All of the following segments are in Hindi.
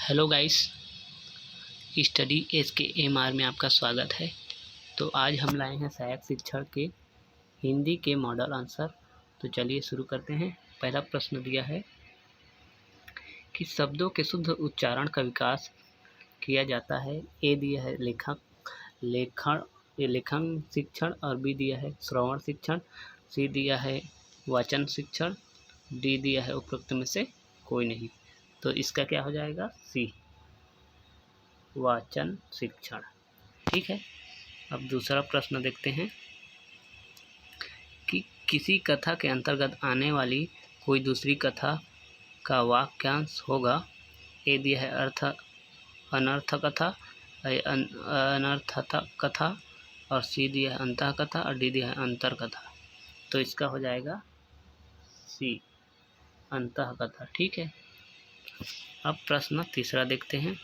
हेलो गाइस, स्टडी SKMR में आपका स्वागत है। तो आज हम लाए हैं सहायक शिक्षण के हिंदी के मॉडल आंसर। तो चलिए शुरू करते हैं। पहला प्रश्न दिया है कि शब्दों के शुद्ध उच्चारण का विकास किया जाता है। ए दिया है लेखन शिक्षण, और बी दिया है श्रवण शिक्षण, सी दिया है वाचन शिक्षण, डी दिया है उपरोक्त में से कोई नहीं। तो इसका क्या हो जाएगा? सी, वाचन शिक्षण। ठीक है। अब दूसरा प्रश्न देखते हैं कि किसी कथा के अंतर्गत आने वाली कोई दूसरी कथा का वाक्यांश होगा। ए दिया है अनर्थ कथा, अनर्थ कथा, और सी दिया है अंतः कथा, और डी दिया है अंतर कथा। तो इसका हो जाएगा सी, अंतः कथा। ठीक है। अब प्रश्न तीसरा देखते हैं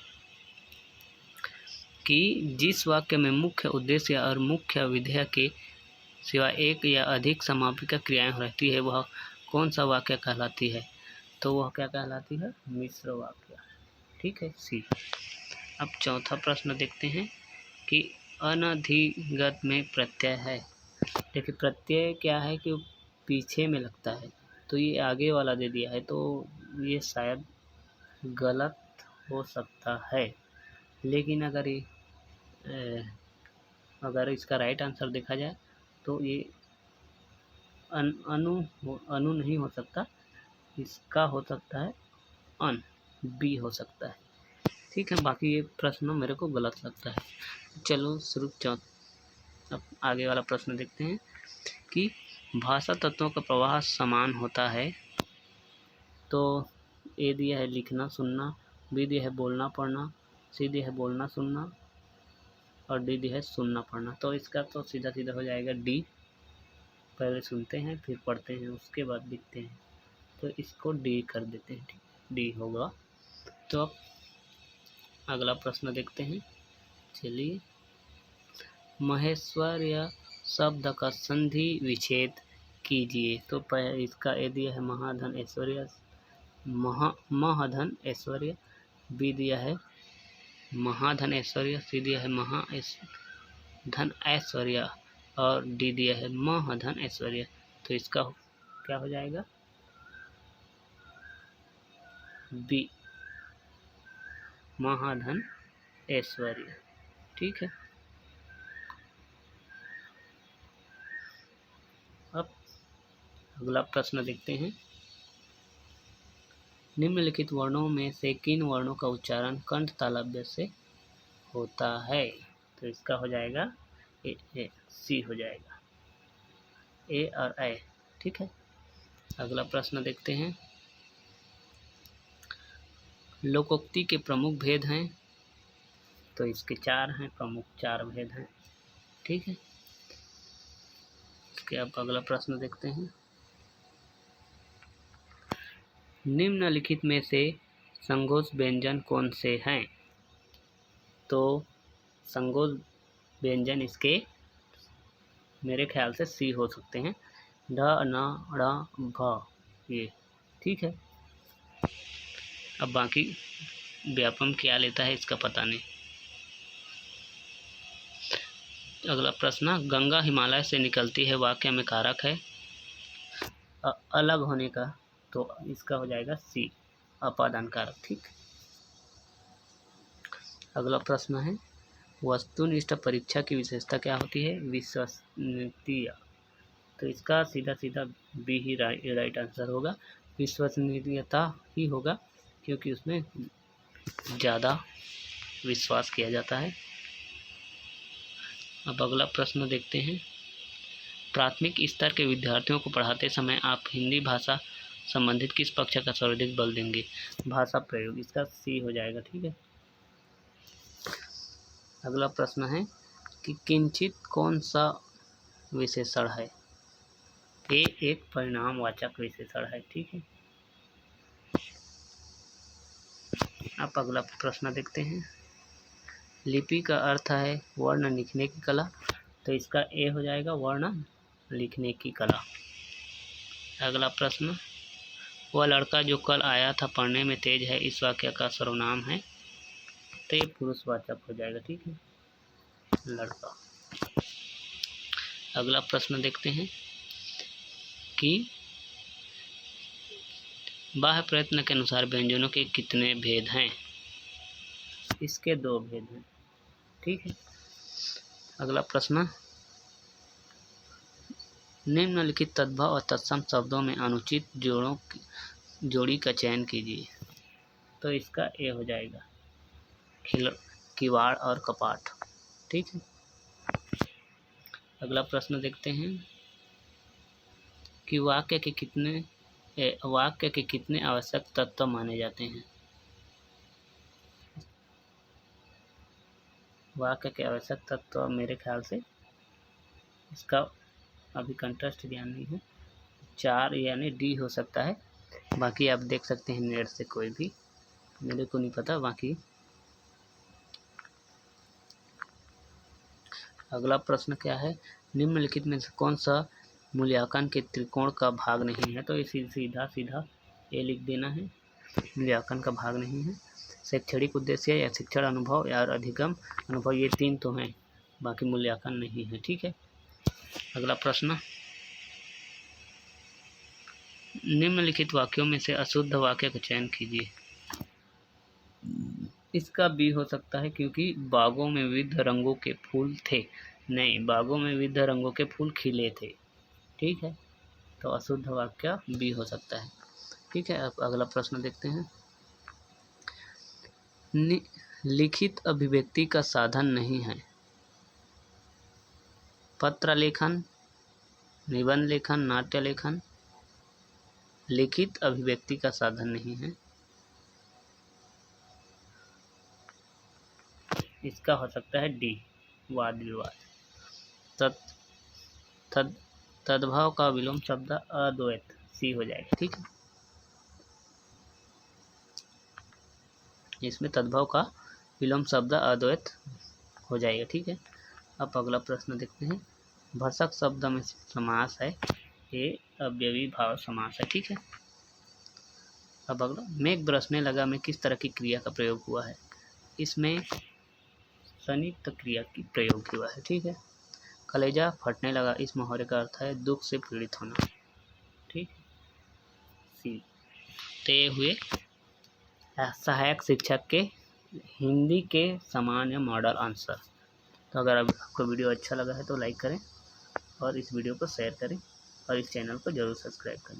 कि जिस वाक्य में मुख्य उद्देश्य और मुख्य विधेय के सिवा एक या अधिक समापिका क्रियाएं रहती है, वह कौन सा वाक्य कहलाती है? तो वह क्या कहलाती है? मिश्र वाक्य। ठीक है, सी। अब चौथा प्रश्न देखते हैं कि अनधिगत में प्रत्यय है। देखिए, प्रत्यय क्या है कि पीछे में लगता है, तो ये आगे वाला दे दिया है, तो ये शायद गलत हो सकता है। लेकिन अगर इसका राइट आंसर देखा जाए तो ये अनु नहीं हो सकता, इसका हो सकता है अन, बी हो सकता है। ठीक है, बाकी ये प्रश्न मेरे को गलत लगता है। चलो अब आगे वाला प्रश्न देखते हैं कि भाषा तत्वों का प्रवाह समान होता है। तो ए दिया है लिखना सुनना, बी दिया है बोलना पढ़ना, सी दिया है बोलना सुनना, और डी दिया है सुनना पढ़ना। तो इसका तो सीधा सीधा हो जाएगा डी। पहले सुनते हैं फिर पढ़ते हैं, उसके बाद लिखते हैं, तो इसको डी कर देते हैं। ठीक, डी होगा। तो अब अगला प्रश्न देखते हैं। चलिए, महेश्वर्य शब्द का संधि विच्छेद कीजिए। तो इसका ए दिया है महाधन ऐश्वर्य, महधन ऐश्वर्य, बी दिया है महाधन ऐश्वर्य, सी दिया है महाधन ऐश्वर्य, और डी दिया है महधन ऐश्वर्य। तो इसका क्या हो जाएगा? बी, महाधन ऐश्वर्य। ठीक है। अब अगला प्रश्न देखते हैं। निम्नलिखित वर्णों में से किन वर्णों का उच्चारण कंठ तालव्य से होता है? तो इसका हो जाएगा सी हो जाएगा, ए और ए। ठीक है। अगला प्रश्न देखते हैं। लोकोक्ति के प्रमुख भेद हैं। तो इसके चार हैं, प्रमुख चार भेद हैं। ठीक है। इसके अब अगला प्रश्न देखते हैं। निम्नलिखित में से संगोष्ठ व्यंजन कौन से हैं? तो संगोष्ठ व्यंजन इसके मेरे ख्याल से सी हो सकते हैं, ढ न ड़ घ, ये। ठीक है। अब बाकी व्यापम क्या लेता है इसका पता नहीं। अगला प्रश्न, गंगा हिमालय से निकलती है, वाक्य में कारक है अलग होने का। तो इसका हो जाएगा सी, अपादान कारक। ठीक। अगला प्रश्न है, वस्तुनिष्ठ परीक्षा की विशेषता क्या होती है? विश्वसनीयता। तो इसका सीधा सीधा बी ही राइट आंसर होगा। विश्वसनीयता ही होगा, क्योंकि उसमें ज़्यादा विश्वास किया जाता है। अब अगला प्रश्न देखते हैं। प्राथमिक स्तर के विद्यार्थियों को पढ़ाते समय आप हिंदी भाषा संबंधित किस पक्ष का सर्वाधिक बल देंगे? भाषा प्रयोग। इसका सी हो जाएगा। ठीक है। अगला प्रश्न है कि किंचित कौन सा विशेषण है? ए एक परिणामवाचक विशेषण है। ठीक है। अब अगला प्रश्न देखते हैं। लिपि का अर्थ है वर्ण लिखने की कला। तो इसका ए हो जाएगा, वर्ण लिखने की कला। अगला प्रश्न, वह लड़का जो कल आया था पढ़ने में तेज है, इस वाक्य का सर्वनाम है, तो ये पुरुषवाचक हो जाएगा। ठीक है, लड़का। अगला प्रश्न देखते हैं कि बाह्य प्रयत्न के अनुसार व्यंजनों के कितने भेद हैं। इसके 2 भेद हैं। ठीक है, अगला प्रश्न, निम्नलिखित तद्भव और तत्सम शब्दों में अनुचित जोड़ी का चयन कीजिए। तो इसका ए हो जाएगा, किवाड़ और कपाट। ठीक है, अगला प्रश्न देखते हैं कि वाक्य के कितने आवश्यक तत्व माने जाते हैं। वाक्य के आवश्यक तत्व मेरे ख्याल से इसका अभी कंटेस्ट ध्यान नहीं है, 4 यानी डी हो सकता है। बाकी आप देख सकते हैं नेट से, कोई भी, मेरे को नहीं पता बाकी। अगला प्रश्न क्या है, निम्नलिखित में से कौन सा मूल्यांकन के त्रिकोण का भाग नहीं है। तो इसे सीधा ये लिख देना है, मूल्यांकन का भाग नहीं है। शैक्षणिक उद्देश्य या शिक्षण अनुभव या अधिगम अनुभव, ये 3 तो हैं, बाकी मूल्यांकन नहीं है। ठीक है, अगला प्रश्न, निम्नलिखित वाक्यों में से अशुद्ध वाक्य का चयन कीजिए। इसका बी हो सकता है, क्योंकि बागों में विविध रंगों के फूल थे। नहीं, बागों में विविध रंगों के फूल खिले थे। ठीक है, तो अशुद्ध वाक्य बी हो सकता है। ठीक है, अब अगला प्रश्न देखते हैं, लिखित अभिव्यक्ति का साधन नहीं है। पत्र लेखन, निबंध लेखन, नाट्य लेखन, लिखित अभिव्यक्ति का साधन नहीं है। इसका हो सकता है डी, वाद विवाद। तद्भव का विलोम शब्द अद्वैत, सी हो जाएगा। ठीक है, इसमें तद्भव का विलोम शब्द अद्वैत हो जाएगा। ठीक है, अब अगला प्रश्न देखते हैं, भरसक शब्द में समास है, ये अव्ययी भाव समास है। ठीक है, अब अगला, मेघ बरसने लगा में किस तरह की क्रिया का प्रयोग हुआ है। इसमें संयुक्त क्रिया की प्रयोग हुआ है। ठीक है, कलेजा फटने लगा, इस मुहावरे का अर्थ है दुख से पीड़ित होना। ठीक, सी। तो ये हुए सहायक शिक्षक के हिंदी के सामान्य मॉडल आंसर। तो अगर आपको वीडियो अच्छा लगा है तो लाइक करें और इस वीडियो को शेयर करें और इस चैनल को जरूर सब्सक्राइब करें।